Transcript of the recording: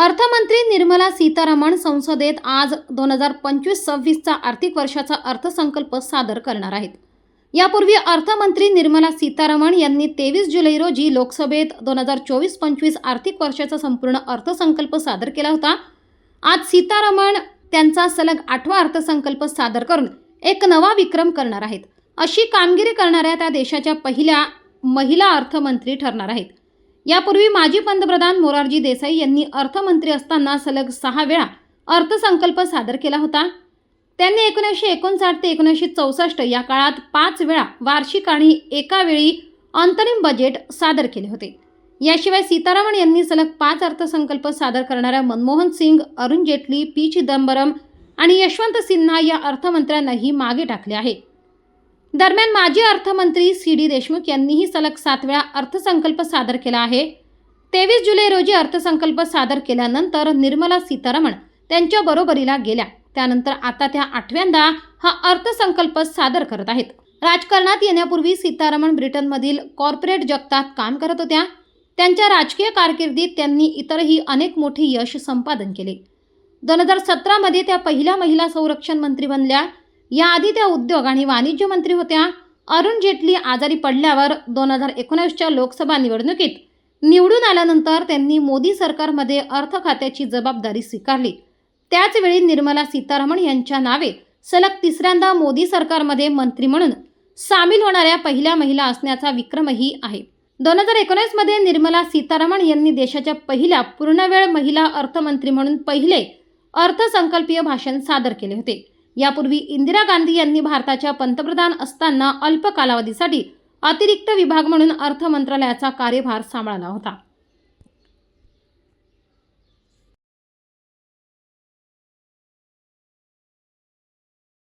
अर्थमंत्री निर्मला सीतारामन संसदेत आज 2025-26चा आर्थिक वर्षाचा अर्थसंकल्प सादर करणार आहेत। यापूर्वी अर्थमंत्री निर्मला सीतारामन यांनी 23 जुलै रोजी लोकसभेत 2024-25 आर्थिक वर्षाचा संपूर्ण अर्थसंकल्प सादर केला होता। आज सीतारामन त्यांचा सलग 8वा अर्थसंकल्प सादर करून एक नवा विक्रम करणार आहेत। अशी कामगिरी करणाऱ्या त्या देशाच्या पहिल्या महिला अर्थमंत्री ठरणार आहेत। यापूर्वी माजी पंतप्रधान मोरारजी देसाई यांनी अर्थमंत्री असताना सलग 6 वेळा अर्थसंकल्प सादर केला होता। त्यांनी 1959 ते 1964 या काळात 5 वेळा वार्षिक आणि एका वेळी अंतरिम बजेट सादर केले होते। याशिवाय सीतारामन यांनी सलग 5 अर्थसंकल्प सादर करणाऱ्या मनमोहन सिंग, अरुण जेटली, पी चिदंबरम आणि यशवंत सिन्हा या अर्थमंत्र्यांनाही मागे टाकले आहे। दरम्यान माजी अर्थमंत्री सी.डी. देशमुख यांनीही सलग 7 वेळा अर्थसंकल्प सादर केला आहे। 23 जुलै रोजी अर्थसंकल्प सादर केल्यानंतर निर्मला सीतारामन त्यांच्या बरोबरीला गेल्या। त्यानंतर आता त्या 8व्यांदा हा अर्थसंकल्प सादर करत आहेत। राजकारणात येण्यापूर्वी सीतारामन ब्रिटनमधील कॉर्पोरेट जगतात काम करत होत्या। त्यांच्या राजकीय कारकिर्दीत त्यांनी इतरही अनेक मोठे यश संपादन केले। 2017 मध्ये त्या पहिल्या महिला संरक्षण मंत्री बनल्या। याआधी त्या उद्योग आणि वाणिज्य मंत्री होत्या। अरुण जेटली आजारी पडल्यावर 2019च्या लोकसभा निवडणुकीत निवडून आल्यानंतर त्यांनी मोदी सरकारमध्ये अर्थ खात्याची जबाबदारी स्वीकारली। त्याचवेळी निर्मला सीतारामन यांच्या नावे सलग 3ऱ्यांदा मोदी सरकारमध्ये मंत्री म्हणून सामील होणाऱ्या पहिल्या महिला असण्याचा विक्रमही आहे। 2019 मध्ये निर्मला सीतारामन यांनी देशाच्या पहिल्या पूर्णवेळ महिला अर्थमंत्री म्हणून पहिले अर्थसंकल्पीय भाषण सादर केले होते। यापूर्वी इंदिरा गांधी यांनी भारताच्या पंतप्रधान असताना अल्प कालावधीसाठी अतिरिक्त विभाग म्हणून अर्थ मंत्रालयाचा कार्यभार सांभाळला होता।